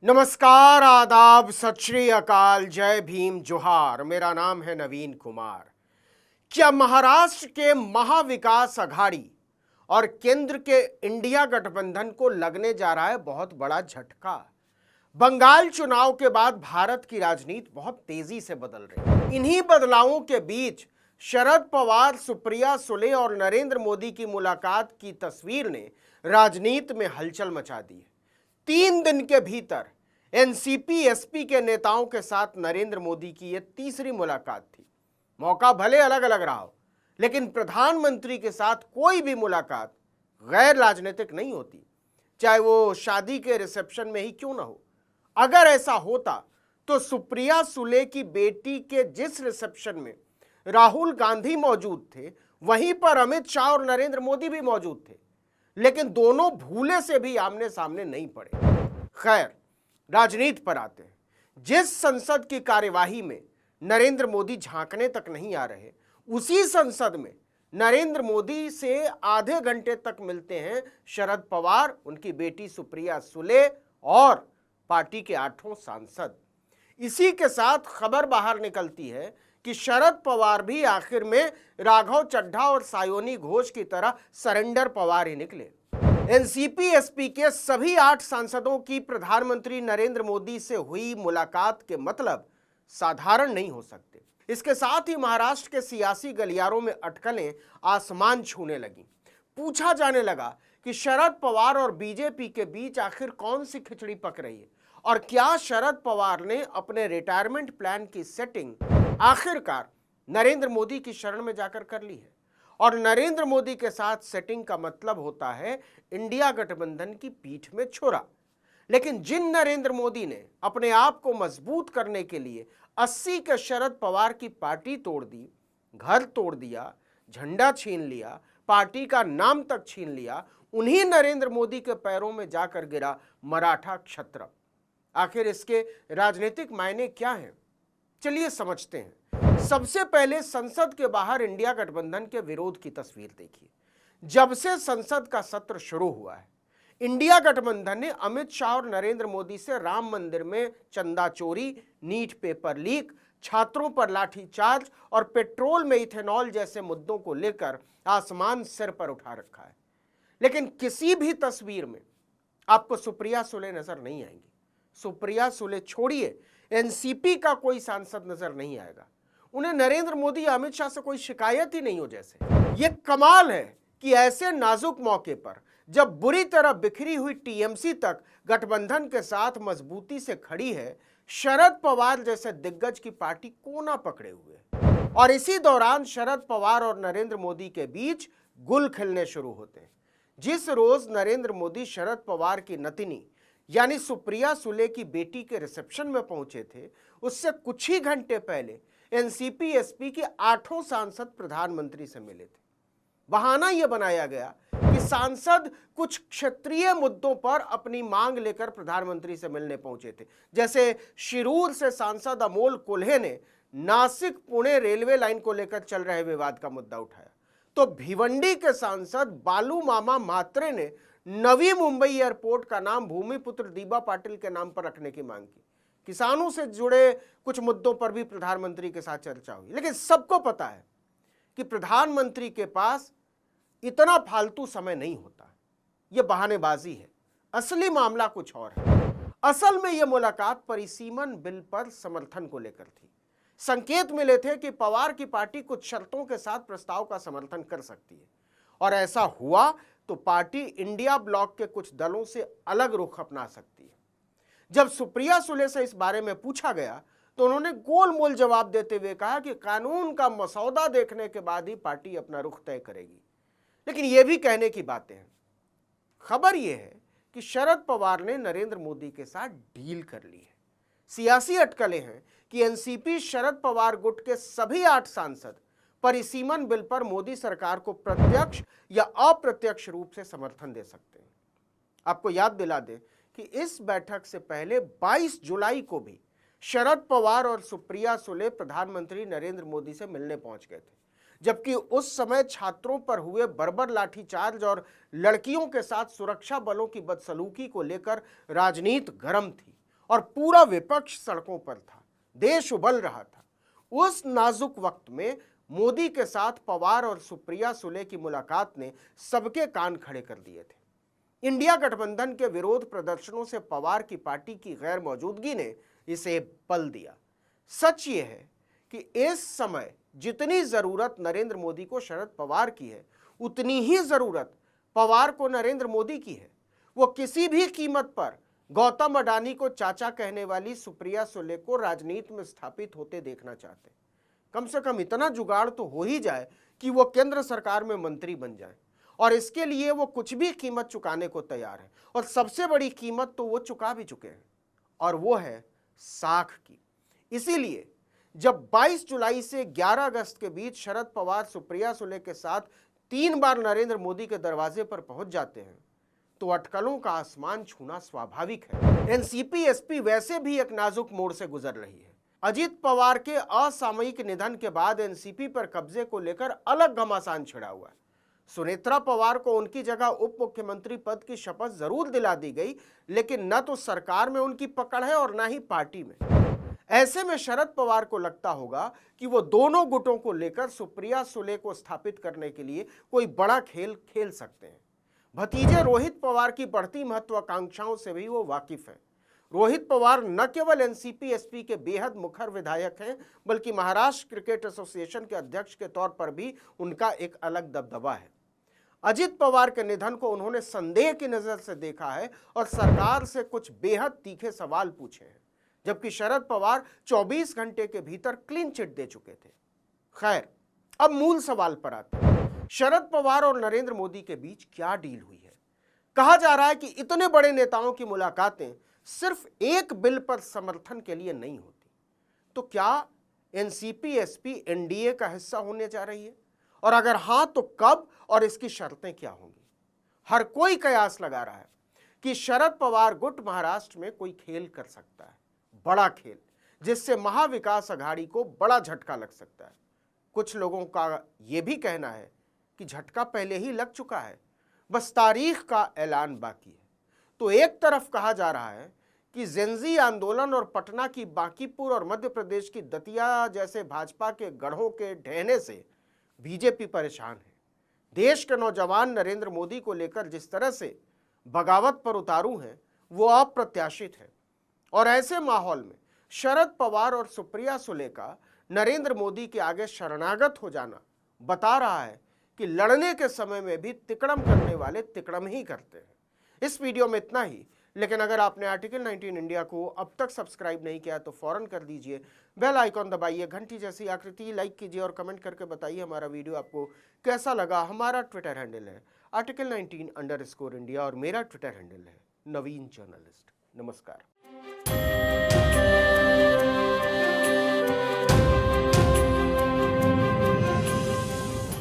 नमस्कार, आदाब, सत श्री अकाल, जय भीम, जोहार। मेरा नाम है नवीन कुमार। क्या महाराष्ट्र के महाविकास अघाड़ी और केंद्र के इंडिया गठबंधन को लगने जा रहा है बहुत बड़ा झटका। बंगाल चुनाव के बाद भारत की राजनीति बहुत तेजी से बदल रही है। इन्हीं बदलावों के बीच शरद पवार, सुप्रिया सुले और नरेंद्र मोदी की मुलाकात की तस्वीर ने राजनीति में हलचल मचा दी है। 3 दिन के भीतर एनसीपी एसपी के नेताओं के साथ नरेंद्र मोदी की यह तीसरी मुलाकात थी। मौका भले अलग अलग रहा हो, लेकिन प्रधानमंत्री के साथ कोई भी मुलाकात गैर राजनीतिक नहीं होती, चाहे वो शादी के रिसेप्शन में ही क्यों ना हो। अगर ऐसा होता तो सुप्रिया सुले की बेटी के जिस रिसेप्शन में राहुल गांधी मौजूद थे, वहीं पर अमित शाह और नरेंद्र मोदी भी मौजूद थे, लेकिन दोनों भूले से भी आमने सामने नहीं पड़े। खैर, राजनीति पर आते हैं। जिस संसद की कार्यवाही में नरेंद्र मोदी झांकने तक नहीं आ रहे, उसी संसद में नरेंद्र मोदी से आधे घंटे तक मिलते हैं शरद पवार, उनकी बेटी सुप्रिया सुले और पार्टी के 8 सांसद। इसी के साथ खबर बाहर निकलती है कि शरद पवार भी आखिर में राघव चड्ढा और सायोनी घोष की तरह सरेंडर पवार ही निकले। एनसीपी एसपी के सभी 8 सांसदों की प्रधानमंत्री नरेंद्र मोदी से हुई मुलाकात के मतलब साधारण नहीं हो सकते। इसके साथ ही महाराष्ट्र के सियासी गलियारों में अटकलें आसमान छूने लगी। पूछा जाने लगा कि शरद पवार और बीजेपी के बीच आखिर कौन सी खिचड़ी पक रही है, और क्या शरद पवार ने अपने रिटायरमेंट प्लान की सेटिंग आखिरकार नरेंद्र मोदी की शरण में जाकर कर ली है। और नरेंद्र मोदी के साथ सेटिंग का मतलब होता है इंडिया गठबंधन की पीठ में छुरा। लेकिन जिन नरेंद्र मोदी ने अपने आप को मजबूत करने के लिए 80 के शरद पवार की पार्टी तोड़ दी, घर तोड़ दिया, झंडा छीन लिया, पार्टी का नाम तक छीन लिया, उन्हीं नरेंद्र मोदी के पैरों में जाकर गिरा मराठा क्षत्रप। आखिर इसके राजनीतिक मायने क्या हैं? चलिए समझते हैं। सबसे पहले संसद के बाहर इंडिया गठबंधन के विरोध की तस्वीर देखिए। जब से संसद का सत्र शुरू हुआ है, इंडिया गठबंधन ने अमित शाह और नरेंद्र मोदी से राम मंदिर में चंदा चोरी, नीट पेपर लीक, छात्रों पर लाठीचार्ज और पेट्रोल में इथेनॉल जैसे मुद्दों को लेकर आसमान सिर पर उठा रखा है। लेकिन किसी भी तस्वीर में आपको सुप्रिया सुले नजर नहीं आएंगी। सुप्रिया सुले छोड़िए, एनसीपी का कोई सांसद नजर नहीं आएगा। उन्हें नरेंद्र मोदी या अमित शाह से कोई शिकायत ही नहीं हो। जैसे ये कमाल है कि ऐसे नाजुक मौके पर जब बुरी तरह बिखरी हुई टीएमसी तक गठबंधन के साथ मजबूती से खड़ी है, शरद पवार जैसे दिग्गज की पार्टी कोना पकड़े हुए है। और इसी दौरान शरद पवार और नरेंद्र मोदी के बीच गुल खिलने शुरू होते हैं। जिस रोज नरेंद्र मोदी शरद पवार की नतिनी यानी सुप्रिया सुले की बेटी के रिसेप्शन में पहुंचे थे, उससे कुछ ही घंटे पहले एनसीपी एसपी के 8 सांसद प्रधानमंत्री से मिले थे। बहाना यह बनाया गया कि सांसद कुछ क्षेत्रीय मुद्दों पर अपनी मांग लेकर प्रधानमंत्री से मिलने पहुंचे थे। जैसे शिरूर से सांसद अमोल कोल्हे ने नासिक पुणे रेलवे लाइन को लेकर चल रहे विवाद का मुद्दा उठाया, तो भिवंडी के सांसद बालू मामा म्हात्रे ने नवी मुंबई एयरपोर्ट का नाम भूमिपुत्र दीबा पाटिल के नाम पर रखने की मांग की। किसानों से जुड़े कुछ मुद्दों पर भी प्रधानमंत्री के साथ चर्चा हुई। लेकिन सबको पता है कि प्रधानमंत्री के पास इतना फालतू समय नहीं होता। यह बहानेबाजी है, असली मामला कुछ और है। असल में यह मुलाकात परिसीमन बिल पर समर्थन को लेकर थी। संकेत मिले थे कि पवार की पार्टी कुछ शर्तों के साथ प्रस्ताव का समर्थन कर सकती है, और ऐसा हुआ तो पार्टी इंडिया ब्लॉक के कुछ दलों से अलग रुख अपना सकती है। जब सुप्रिया सुले से इस बारे में पूछा गया तो उन्होंने गोलमोल जवाब देते हुए कहा कि कानून का मसौदा देखने के बाद ही पार्टी अपना रुख तय करेगी। लेकिन यह भी कहने की बातें हैं। खबर यह है कि शरद पवार ने नरेंद्र मोदी के साथ डील कर ली है। सियासी अटकलें हैं कि एनसीपी शरद पवार गुट के सभी 8 सांसद परिसीमन बिल पर मोदी सरकार को प्रत्यक्ष या अप्रत्यक्ष रूप से समर्थन दे सकते हैं। आपको याद दिला दें कि इस बैठक से पहले 22 जुलाई को भी शरद पवार और सुप्रिया सुले प्रधानमंत्री नरेंद्र मोदी से मिलने पहुंच गए थे, जबकि उस समय छात्रों पर हुए बर्बर लाठीचार्ज और लड़कियों के साथ सुरक्षा बलों की बदसलूकी को लेकर राजनीति गर्म थी और पूरा विपक्ष सड़कों पर था, देश उबल रहा था। उस नाजुक वक्त में मोदी के साथ पवार और सुप्रिया सुले की मुलाकात ने सबके कान खड़े कर दिए थे। इंडिया गठबंधन के विरोध प्रदर्शनों से पवार की पार्टी की गैर मौजूदगी ने इसे बल दिया। सच ये है कि इस समय जितनी जरूरत नरेंद्र मोदी को शरद पवार की है, उतनी ही जरूरत पवार को नरेंद्र मोदी की है। वो किसी भी कीमत पर गौतम अडानी को चाचा कहने वाली सुप्रिया सुले को राजनीति में स्थापित होते देखना चाहते। कम से कम इतना जुगाड़ तो हो ही जाए कि वो केंद्र सरकार में मंत्री बन जाए, और इसके लिए वो कुछ भी कीमत चुकाने को तैयार है। और सबसे बड़ी कीमत तो वो चुका भी चुके हैं, और वो है साख की। इसीलिए जब 22 जुलाई से 11 अगस्त के बीच शरद पवार सुप्रिया सुले के साथ 3 बार नरेंद्र मोदी के दरवाजे पर पहुंच जाते हैं, तो अटकलों का आसमान छूना स्वाभाविक है। एनसीपी एसपी वैसे भी एक नाजुक मोड़ से गुजर रही है। अजित पवार के असामयिक निधन के बाद एनसीपी पर कब्जे को लेकर अलग घमासान छिड़ा हुआ है। सुनेत्रा पवार को उनकी जगह उप मुख्यमंत्री पद की शपथ जरूर दिला दी गई, लेकिन न तो सरकार में उनकी पकड़ है और न ही पार्टी में। ऐसे में शरद पवार को लगता होगा कि वो दोनों गुटों को लेकर सुप्रिया सुले को स्थापित करने के लिए कोई बड़ा खेल खेल सकते हैं। भतीजे रोहित पवार की बढ़ती महत्वाकांक्षाओं से भी वो वाकिफ हैं। रोहित पवार न केवल एनसीपी एसपी के बेहद मुखर विधायक हैं, बल्कि महाराष्ट्र क्रिकेट एसोसिएशन के अध्यक्ष के तौर पर भी उनका एक अलग दबदबा है। अजित पवार के निधन को उन्होंने संदेह की नजर से देखा है और सरकार से कुछ बेहद तीखे सवाल पूछे हैं, जबकि शरद पवार 24 घंटे के भीतर क्लीन चिट दे चुके थे। खैर, अब मूल सवाल पर आते हैं। शरद पवार और नरेंद्र मोदी के बीच क्या डील हुई है? कहा जा रहा है कि इतने बड़े नेताओं की मुलाकातें सिर्फ एक बिल पर समर्थन के लिए नहीं होती। तो क्या एनसीपी एसपी एनडीए का हिस्सा होने जा रही है? और अगर हां, तो कब और इसकी शर्तें क्या होंगी? हर कोई कयास लगा रहा है कि शरद पवार गुट महाराष्ट्र में कोई खेल कर सकता है, बड़ा खेल, जिससे महाविकास अघाड़ी को बड़ा झटका लग सकता है। कुछ लोगों का यह भी कहना है कि झटका पहले ही लग चुका है, बस तारीख का ऐलान बाकी है। तो एक तरफ कहा जा रहा है कि जेंजी आंदोलन और पटना की बांकीपुर और मध्य प्रदेश की दतिया जैसे भाजपा के गढ़ों के ढहने से बीजेपी परेशान है। देश के नौजवान नरेंद्र मोदी को लेकर जिस तरह से बगावत पर उतारू हैं, वो अप्रत्याशित है। और ऐसे माहौल में शरद पवार और सुप्रिया सुले का नरेंद्र मोदी के आगे शरणागत हो जाना बता रहा है कि लड़ने के समय में भी तिकड़म करने वाले तिकड़म ही करते हैं। इस वीडियो में इतना ही, लेकिन अगर आपने आर्टिकल 19 इंडिया को अब तक सब्सक्राइब नहीं किया तो फौरन कर दीजिए, बेल आइकॉन दबाइए, घंटी जैसी आकृति लाइक कीजिए और कमेंट करके बताइए हमारा वीडियो आपको कैसा लगा। हमारा ट्विटर हैंडल है article19_India और मेरा ट्विटर हैंडल है नवीन जर्नलिस्ट। नमस्कार।